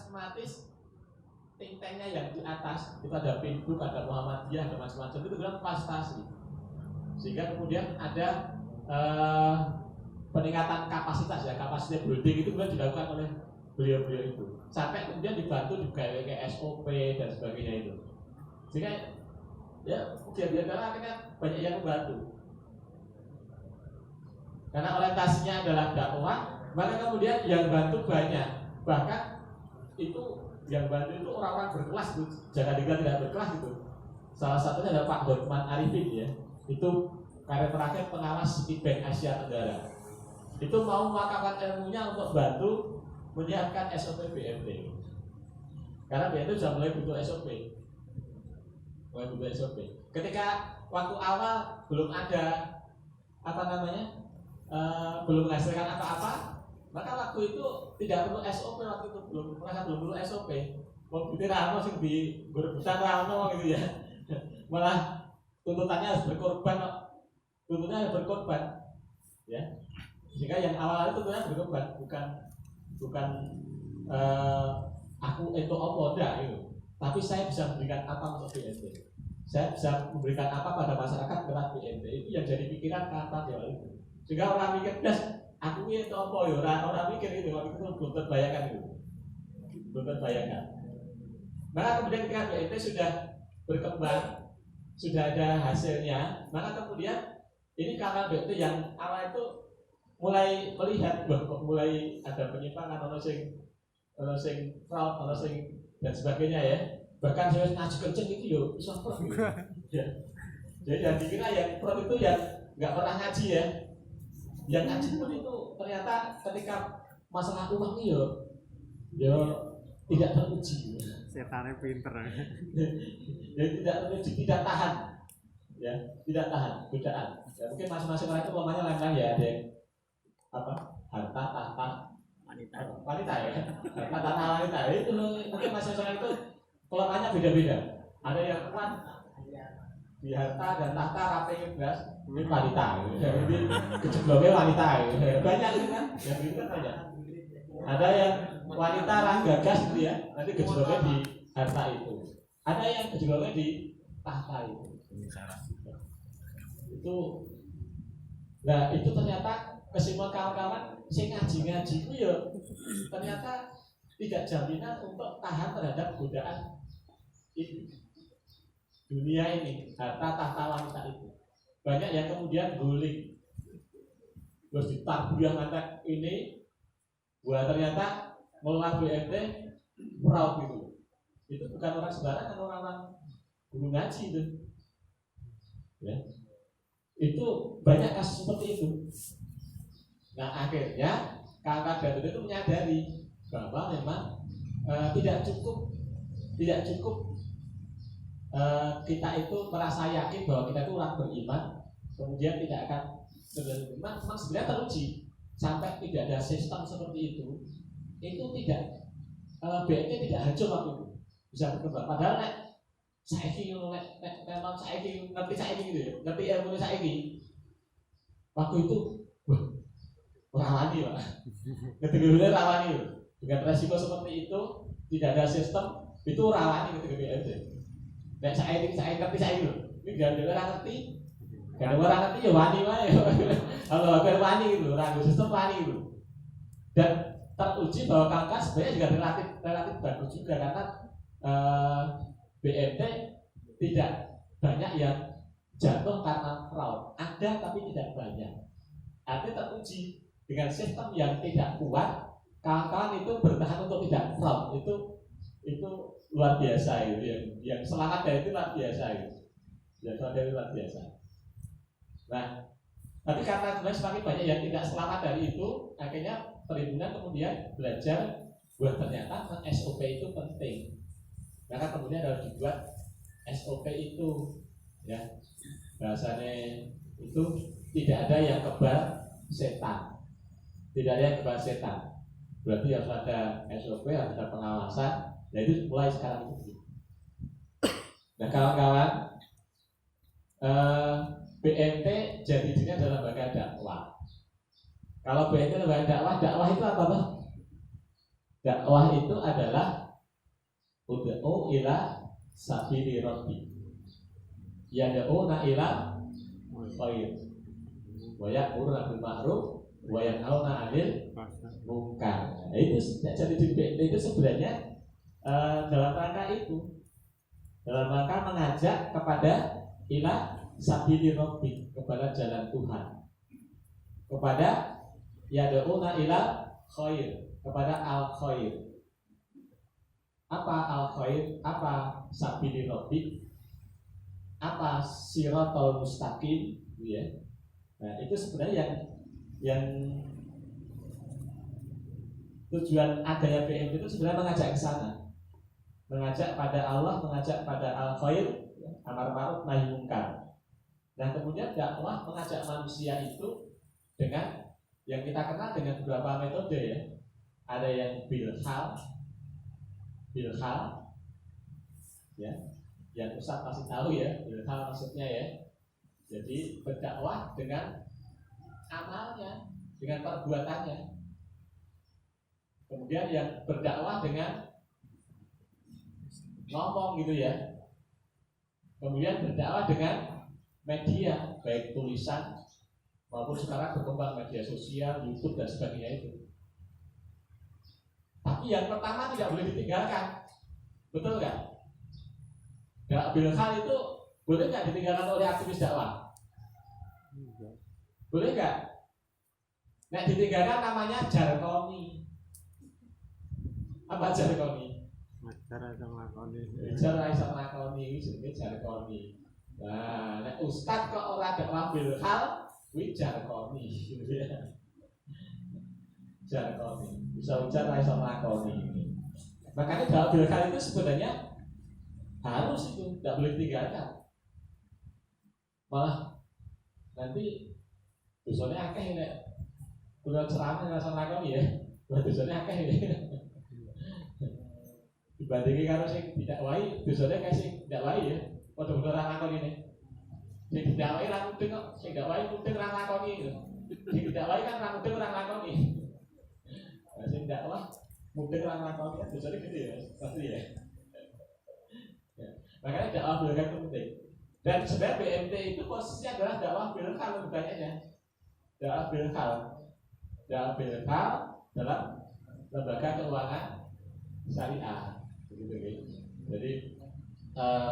sistematis think tanknya yang di atas itu ada Pintu, ada Muhammadiyah, ada macam-macam itu bilang fasilitasi, sehingga kemudian ada peningkatan kapasitas ya, kapasitas building itu kemudian dilakukan oleh beliau-beliau itu sampai kemudian dibantu juga kayak SOP dan sebagainya itu, sehingga ya kemudian akhirnya banyak yang membantu karena orientasinya adalah dakwah, maka kemudian yang bantu banyak, bahkan itu yang bantu itu orang-orang berkelas itu, jangan dikira tidak berkelas itu. Salah satunya adalah Pak Hotman Arifin ya, itu karir terakhir pengawas Citibank Asia Tenggara, itu mau mewakafkan ilmunya untuk bantu menyiapkan SOP BMT, karena BMT sudah mulai butuh SOP, ketika waktu awal belum ada belum menghasilkan apa-apa, maka waktu itu tidak perlu SOP, waktu itu belum perlu SOP. Mau bikin rano sih di berebutan rano gitu ya, malah tuntutannya harus berkorban, ya. Sehingga yang awal itu tuntutannya berkorban, bukan aku itu apa enggak itu, tapi saya bisa memberikan apa untuk BNT, saya bisa memberikan apa pada masyarakat lewat BNT, itu yang jadi pikiran kata dia itu. Sehingga orang mikir, aku ini itu apa ya, orang mikir itu, waktu itu belum terbayangkan itu, Maka kemudian ketika BNT sudah berkembang, sudah ada hasilnya, maka kemudian ini karena BNT yang awal itu mulai melihat mulai ada penyimpangan, ono sing fraud, ono sing dan sebagainya ya. Bahkan saya ngaji kenceng itu yo bisa fraud. Ya. Jadi yang dikira yang fraud itu yang nggak pernah ngaji ya. Yang ngaji pun itu ternyata ketika masalah uang ini yo tidak teruji. Setannya pinter. Jadi tidak teruji, tidak tahan. Ya, tidak tahan godaan. Ya, mungkin masing-masing orang itu namanya lain-lain ya, ada yang harta, tahta, wanita ya. Harta, tahta, wanita. Itu mungkin masing-masing orang itu kelemahannya beda-beda. Ada yang kuat di harta dan tahta rapi beras, ini wanita. Jadi kejebloknya wanita. Banyak itu kan, yang begitu kan banyak. Ada yang wanita gagas gitu ya, nanti kejebloknya di harta itu. Ada yang kejebloknya di tahta itu. Itu ternyata kesimpulan kawan-kawan sing ngaji itu ya ternyata tidak jaminan untuk tahan terhadap godaan ini, dunia ini, harta tahta wanita itu. Banyak yang kemudian guling, terus ditarbiyah ngantek ini, buat ternyata mengelola BMT fraud gitu. Itu bukan orang sembarangan, orang-orang guru ngaji itu. Ya. Itu banyak kasus seperti itu. Nah akhirnya kakak Datuk itu menyadari bahwa memang tidak cukup kita itu merasa yakin bahwa kita itu orang beriman, kemudian tidak akan beriman. Memang sebenarnya teruji sampai tidak ada sistem seperti itu tidak BNT tidak hancur waktu itu, bisa berkembang. Padahal saiki memang saiki ngerti saiki gitu ya, ngerti ilmu saiki. Waktu itu rawani Pak. Ketika rawani dengan resiko seperti itu, tidak ada sistem, itu rawani ketika BNT. Nek saiki ngerti saiki lho. Ini gara-gara orang ngerti. Gara-gara orang ngerti ya wani wae. Kalau hampir wani gitu, ragu sistem wani gitu. Dan teruji bahwa kakak sebenarnya juga relatif bagus juga karena BMT tidak banyak yang jatuh karena fraud, ada tapi tidak banyak. Artinya teruji dengan sistem yang tidak kuat, kawan-kawan itu bertahan untuk tidak fraud, itu luar biasa itu. Yang selamat dari itu luar biasa itu. Yang selamat dari itu luar biasa. Nah, tapi karena kemudian semakin banyak yang tidak selamat dari itu, akhirnya perhimpunan kemudian belajar bahwa ternyata SOP itu penting. Maka kemudian harus dibuat SOP itu, ya bahasanya itu tidak ada yang kebal setan, berarti harus ada SOP, harus ada pengawasan. Nah itu mulai sekarang itu. Nah kawan-kawan, BNT jadi dirinya adalah lembaga dakwah. Kalau BNT lembaga dakwah itu apa Pak? Dakwah itu adalah ud'u ila sabili rabbi. Yad'una ila khair. Wa ya'muruna bil ma'ruf wa yanhauna 'anil munkar. Nah, itu jadi itu sebenarnya dalam rangka itu. Dalam rangka mengajak kepada ila sabili rabbi, kepada jalan Tuhan. Kepada yad'una ila khair, kepada al khair. Apa al khair? Apa sabili rabbi? Apa siratal mustaqim, ya. Nah, itu sebenarnya yang tujuan adanya BMT itu sebenarnya mengajak ke sana. Mengajak pada Allah, mengajak pada al khair, amar ma'ruf nahi munkar. Dan kemudian dakwah mengajak manusia itu dengan yang kita kenal dengan beberapa metode, ya. Ada yang bilhal, ya, yang Ustaz pasti tahu, ya. Bilhal maksudnya, ya. Jadi berdakwah dengan amalnya, dengan perbuatannya. Kemudian yang berdakwah dengan ngomong, gitu, ya. Kemudian berdakwah dengan media, baik tulisan maupun sekarang berkembang media sosial, YouTube dan sebagainya itu. Tapi yang pertama tidak boleh ditinggalkan, betul nggak? Bilhal itu boleh nggak ditinggalkan oleh aktivis dakwah? Boleh nggak? Nah, ditinggalkan namanya jarkoni. Apa jarkoni? Cara iso nglakoni jenenge jarkoni. Nah, nek ustaz kok ora dakwah bilhal, kuwi jarkoni. Jarkoni. Bisa ujar ra iso nglakoni. Makanya dakwah bilhal itu sebenarnya harus itu, tidak boleh ditinggalkan. Malah nanti dosanya akeh nek kulo ceramah langsung lakoni, ya. Dosanya akeh ini. Dibandingi karo sing tidak wae, dosanya kae sing tidak wae, ya. Padha-padha ra lakoni ini. Sing tidak wae ra mudeng kok, sing tidak wae mudeng ra lakoni. Sing tidak wae kan ra mudeng ra lakoni. Nah, sing tidak wae mudeng ra lakoni, dosanya gede, ya. Pasti, ya. Makanya dakwah bilhal itu penting. Dan sebenarnya BMT itu posisinya adalah dakwah bilhal lebih banyaknya. Dakwah bilhal dalam lembaga keuangan syariah, begitu. Jadi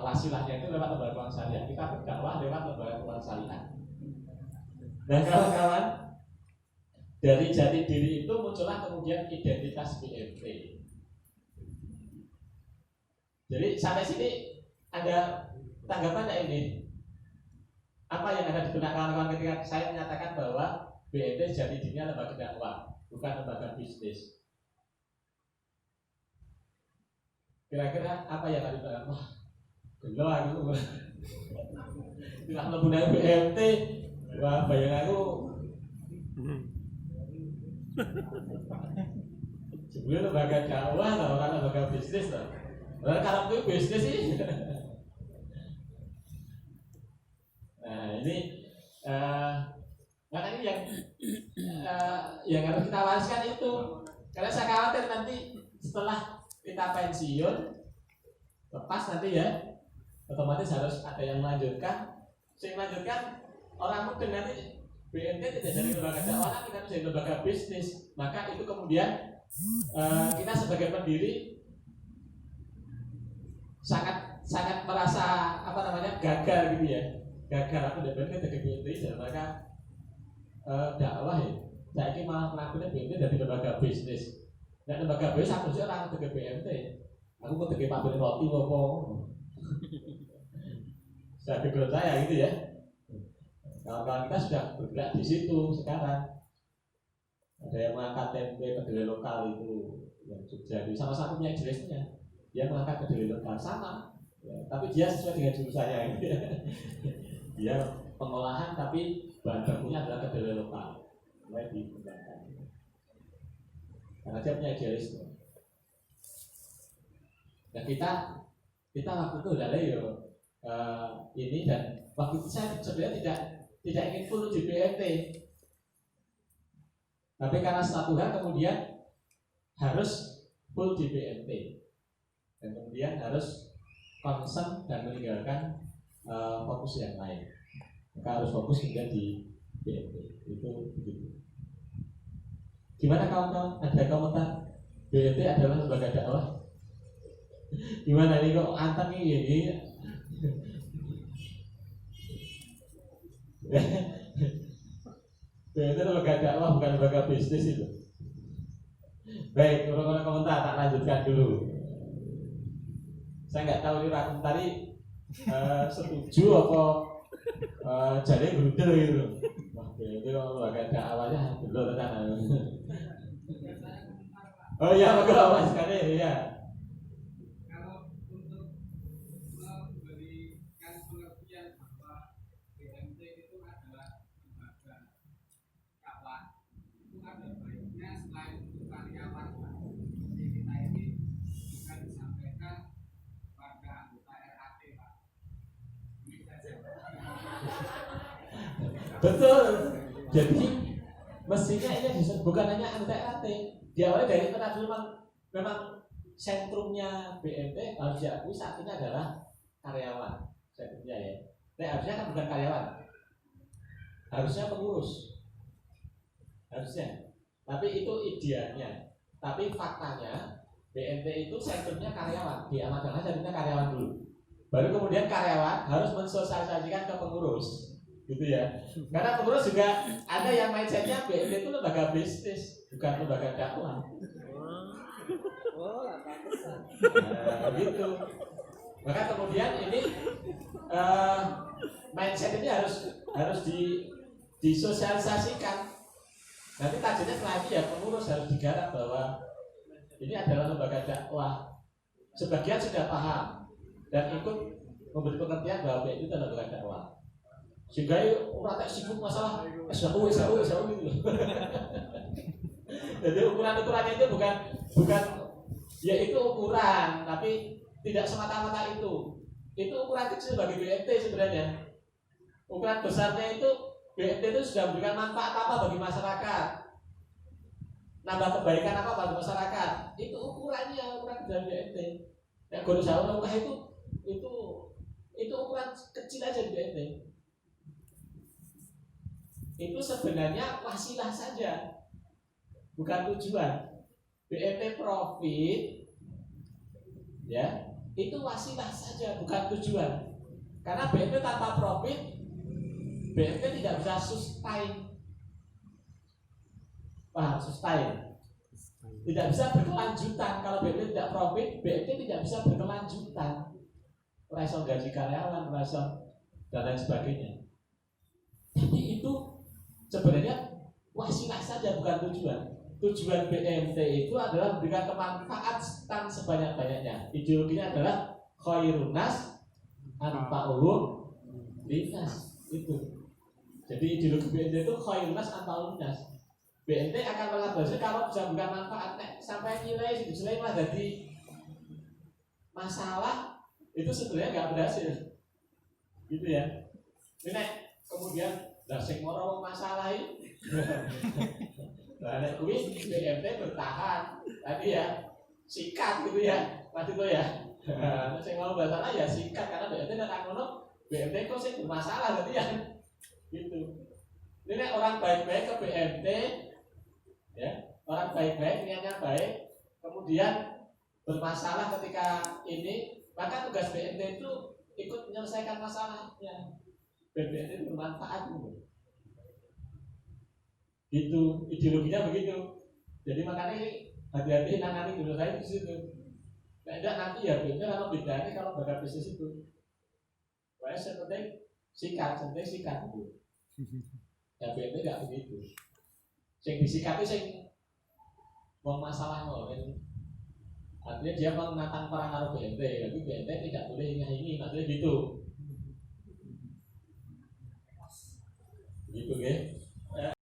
wasilahnya itu lewat lembaga keuangan syariah. Kita berdakwah lewat lembaga keuangan syariah. Dan kawan-kawan, dari jati diri itu muncullah kemudian identitas BMT. Jadi sampai sini ada tanggapan tidak ini? Apa yang ada di benak kawan-kawan ketika saya menyatakan bahwa BMT jati dirinya lembaga dakwah, bukan lembaga bisnis? Kira-kira apa yang ada di benak? Wah, gelo aku. Tidak menggunakan BMT, wah bayang aku. Sebenarnya lembaga dakwah lah, orang lembaga bisnis lah. Orang kalau itu bisnis sih. Nah ini makanya yang harus kita wariskan itu, karena saya khawatir nanti setelah kita pensiun, lepas nanti, ya, otomatis harus ada yang melanjutkan. Yang melanjutkan orang mudeng nanti BMT tidak jadi lembaga dakwah, kita jadi lembaga bisnis. Maka itu kemudian kita sebagai pendiri sangat merasa gagal, gitu, ya. Gagal aku dapat dari BMT dalam rangka dakwah, ya. Saya ini malah melakukan BMT dari lembaga bisnis. Dan lembaga bisnis aku sih orang dari BMT. Aku mau dari pabrik roti apa? Saya pikir saya, gitu, ya. Kawan-kawan kita sudah bergerak di situ sekarang. Ada yang mengangkat tempe kedelai lokal itu yang Jogja, sama-sama punya jenisnya. Dia mengangkat kedelai lokal sama, ya, tapi dia sesuai dengan jurusan saya, gitu, ya. Dia pengolahan tapi bahan bakunya adalah kedelai lokal, mulai dikembangkan. Karena dia punya idealisme. Nah kita waktu itu udah ini, dan waktu itu saya sebenarnya tidak ingin full di BMT, tapi karena setelah Tuhan kemudian harus full di BNT dan kemudian harus concern dan meninggalkan fokus yang lain. Maka harus fokus kemudian di BNT. Itu begitu. Gimana kawan-kawan? Ada komentar? BNT adalah lembaga dakwah. Gimana ini kok anteng ini? BNT lembaga dakwah bukan lembaga bisnis itu. Baik, kalau komentar tak lanjutkan dulu. Saya nggak tahu ini Rakun tadi setuju apa jadi berudel gitu. Wah, BNT kalau lembaga dakwahnya belum tenan. Oh iya, bagus sekali ya. Betul. Jadi mestinya ini bukan hanya MTRT. Diawali dari karena memang sentrumnya BNT harus diakui saat ini adalah karyawan. Sentrumnya ya. Tapi harusnya kan bukan karyawan. Harusnya pengurus. Harusnya. Tapi itu idealnya. Tapi faktanya BNT itu sentrumnya karyawan. Diamankan sentrumnya karyawan dulu. Baru kemudian karyawan harus mensosialisasikan ke pengurus. Gitu ya. Karena pengurus juga ada yang mindsetnya BNT itu lembaga bisnis, bukan lembaga dakwah. Gitu. Maka kemudian ini mindset ini harus disosialisasikan. Nanti tajuknya lagi ya pengurus harus digarap bahwa ini adalah lembaga dakwah. Sebagian sudah paham dan ikut memberi pengertian bahwa BNT itu adalah lembaga dakwah. Sehingga orang tak sibuk masalah SAU gitu. Jadi ukuran-ukurannya itu bukan ya itu ukuran, tapi tidak semata-mata itu. Itu ukuran kecil bagi BNT sebenarnya. Ukuran besarnya itu BNT itu sudah memberikan manfaat apa bagi masyarakat, nambah kebaikan apa bagi masyarakat. Itu ukurannya, ukuran dari BNT. Yang guru saya itu ukuran kecil aja di BNT. Itu sebenarnya wasilah saja, bukan tujuan. BNT profit, ya, itu wasilah saja, bukan tujuan. Karena BNT tanpa profit, BNT tidak bisa sustain. Paham? Sustain. Tidak bisa berkelanjutan. Kalau BNT tidak profit, BNT tidak bisa berkelanjutan. Rasa gaji karyawan, rasa dan lain sebagainya. Tapi itu sebenarnya wasilah saja, bukan tujuan. Tujuan BNT itu adalah memberikan kemanfaatan sebanyak-banyaknya. Ideologinya adalah khairun nas anfa'uhum linnas. Itu. Jadi ideologi BNT itu khairun nas anfa'uhum linnas. BNT akan mengabaikan kalau bisa memberikan manfaat sampai nilai selain lah jadi masalah itu sebenarnya nggak berhasil. Gitu ya. Ini kemudian sing ora masalah iki. Lah nek kuwi BNT bertahan. Tadi ya sikat gitu ya. Waktu itu ya. Sing mau masalah ya sikat karena BNT nek ngono BNT kok sing bermasalah gitu ya. Gitu. Ini orang baik-baik ke BNT ya. Orang baik-baik niatnya baik kemudian bermasalah ketika ini, maka tugas BNT itu ikut menyelesaikan masalahnya. BNT bermanfaat itu ideologinya begitu. Jadi makanya hati-hati nangani dulu saya di situ. Tidak nanti ya BNT kalau bedanya kalau bagian bisnis itu. Wah penting sikat itu. Ya BNT nggak begitu. Yang disikat itu yang mau masalah artinya dia menantang perang karo BNT, tapi BNT tidak boleh ini maksudnya gitu. Gitu ya.